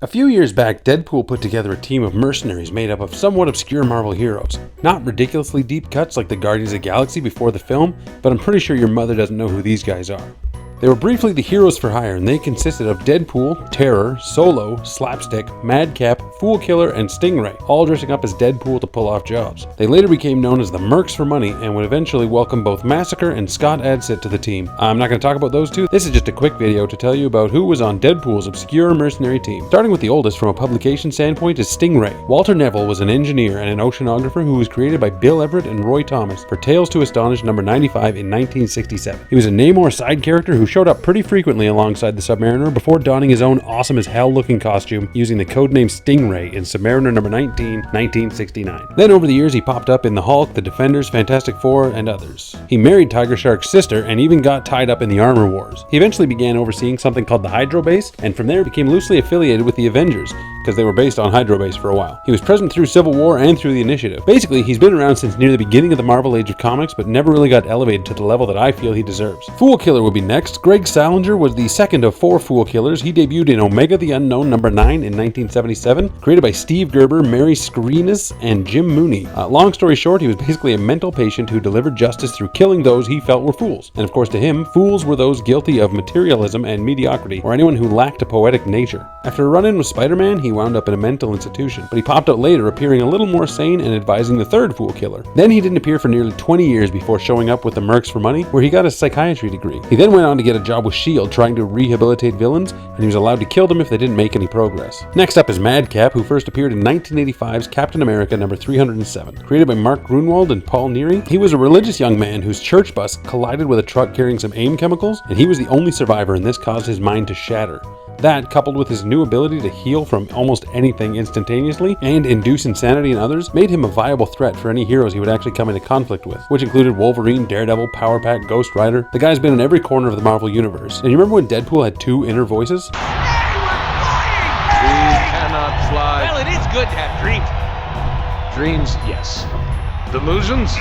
A few years back, Deadpool put together a team of mercenaries made up of somewhat obscure Marvel heroes. Not ridiculously deep cuts like the Guardians of the Galaxy before the film, but I'm pretty sure your mother doesn't know who these guys are. They were briefly the heroes for hire, and they consisted of Deadpool, Terror, Solo, Slapstick, Madcap, Foolkiller, and Stingray, all dressing up as Deadpool to pull off jobs. They later became known as the Mercs for money, and would eventually welcome both Massacre and Scott Adsit to the team. I'm not going to talk about those two. This is just a quick video to tell you about who was on Deadpool's obscure mercenary team. Starting with the oldest from a publication standpoint is Stingray. Walter Neville was an engineer and an oceanographer who was created by Bill Everett and Roy Thomas for Tales to Astonish number 95 in 1967. He was a Namor side character who showed up pretty frequently alongside the Submariner before donning his own awesome as hell looking costume using the codename Stingray in Submariner number 19, 1969. Then over the years he popped up in the Hulk, the Defenders, Fantastic Four, and others. He married Tiger Shark's sister and even got tied up in the Armor Wars. He eventually began overseeing something called the Hydro Base, and from there became loosely affiliated with the Avengers, because they were based on Hydro Base for a while. He was present through Civil War and through the Initiative. Basically, he's been around since near the beginning of the Marvel Age of Comics, but never really got elevated to the level that I feel he deserves. Foolkiller would be next. Greg Salinger was the second of 4 Foolkillers. He debuted in Omega the Unknown number 9 in 1977, created by Steve Gerber, Mary Skrenas, and Jim Mooney. Long story short, he was basically a mental patient who delivered justice through killing those he felt were fools. And of course to him, fools were those guilty of materialism and mediocrity, or anyone who lacked a poetic nature. After a run-in with Spider-Man, he wound up in a mental institution, but he popped out later appearing a little more sane and advising the third Foolkiller. Then he didn't appear for nearly 20 years before showing up with the Mercs for money, where he got a psychiatry degree. He then went on to get a job with S.H.I.E.L.D. trying to rehabilitate villains, and he was allowed to kill them if they didn't make any progress. Next up is Madcap, who first appeared in 1985's Captain America number 307. Created by Mark Gruenwald and Paul Neary, he was a religious young man whose church bus collided with a truck carrying some AIM chemicals, and he was the only survivor, and this caused his mind to shatter. That, coupled with his new ability to heal from almost anything instantaneously and induce insanity in others, made him a viable threat for any heroes he would actually come into conflict with, which included Wolverine, Daredevil, Power Pack, Ghost Rider. The guy's been in every corner of the Marvel Universe. And you remember when Deadpool had 2 inner voices? We cannot fly. Well, it is good to have dreams. Dreams, yes. Delusions?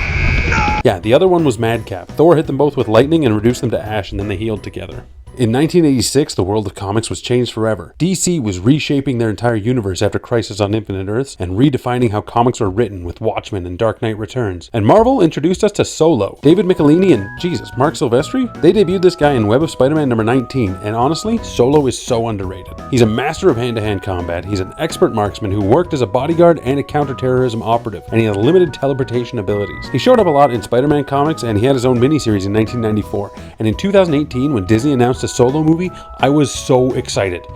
No! Yeah, the other one was Madcap. Thor hit them both with lightning and reduced them to ash, and then they healed together. In 1986, the world of comics was changed forever. DC was reshaping their entire universe after Crisis on Infinite Earths and redefining how comics were written with Watchmen and Dark Knight Returns. And Marvel introduced us to Solo. David Michelinie and, Mark Silvestri? They debuted this guy in Web of Spider-Man number 19, and honestly, Solo is so underrated. He's a master of hand-to-hand combat, he's an expert marksman who worked as a bodyguard and a counterterrorism operative, and he has limited teleportation abilities. He showed up a lot in Spider-Man comics, and he had his own miniseries in 1994, and in 2018, when Disney announced a Solo movie, I was so excited.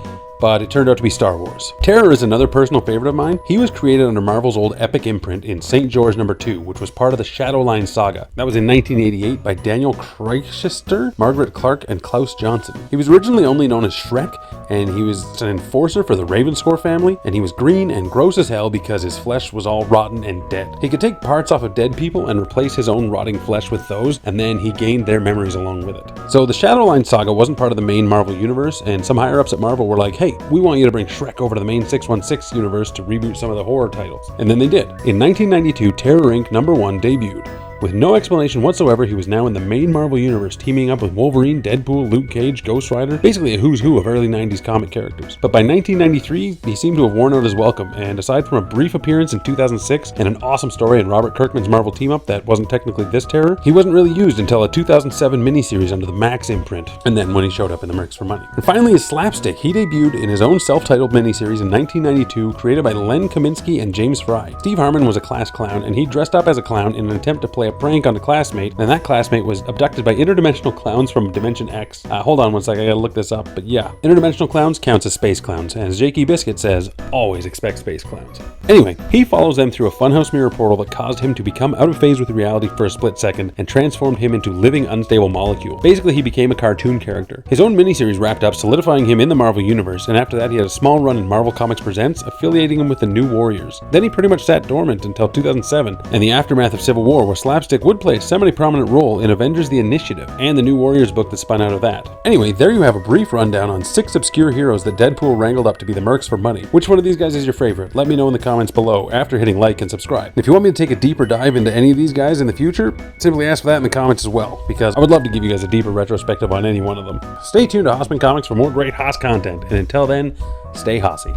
But it turned out to be Star Wars. Terror is another personal favorite of mine. He was created under Marvel's old Epic imprint in St. George number 2, which was part of the Shadowline saga. That was in 1988 by Daniel Kreischer, Margaret Clark, and Klaus Johnson. He was originally only known as Shrek, and he was an enforcer for the Ravenscore family, and he was green and gross as hell because his flesh was all rotten and dead. He could take parts off of dead people and replace his own rotting flesh with those, and then he gained their memories along with it. So the Shadowline saga wasn't part of the main Marvel universe, and some higher-ups at Marvel were like, hey, we want you to bring Shrek over to the main 616 universe to reboot some of the horror titles. And then they did. In 1992, Terror Inc. number 1 debuted. With no explanation whatsoever, he was now in the main Marvel universe, teaming up with Wolverine, Deadpool, Luke Cage, Ghost Rider, basically a who's who of early 90s comic characters. But by 1993, he seemed to have worn out his welcome, and aside from a brief appearance in 2006 and an awesome story in Robert Kirkman's Marvel team-up that wasn't technically this Terror, he wasn't really used until a 2007 miniseries under the Max imprint, and then when he showed up in the Mercs for money. And finally is Slapstick. He debuted in his own self-titled miniseries in 1992, created by Len Kaminsky and James Fry. Steve Harmon was a class clown, and he dressed up as a clown in an attempt to play a prank on a classmate, and that classmate was abducted by interdimensional clowns from Dimension X. Hold on one sec, I gotta look this up, but yeah. Interdimensional clowns counts as space clowns, and as Jakey Biscuit says, always expect space clowns. Anyway, he follows them through a funhouse mirror portal that caused him to become out of phase with reality for a split second and transformed him into living unstable molecule. Basically, he became a cartoon character. His own miniseries wrapped up, solidifying him in the Marvel Universe, and after that he had a small run in Marvel Comics Presents, affiliating him with the New Warriors. Then he pretty much sat dormant until 2007, and the aftermath of Civil War, where Slapstick would play a semi-prominent role in Avengers the Initiative, and the New Warriors book that spun out of that. Anyway, there you have a brief rundown on 6 obscure heroes that Deadpool wrangled up to be the Mercs for money. Which one of these guys is your favorite? Let me know in the comments below after hitting like and subscribe. If you want me to take a deeper dive into any of these guys in the future, simply ask for that in the comments as well, because I would love to give you guys a deeper retrospective on any one of them. Stay tuned to Haussmann Comics for more great Haas content, and until then, Stay Hossy.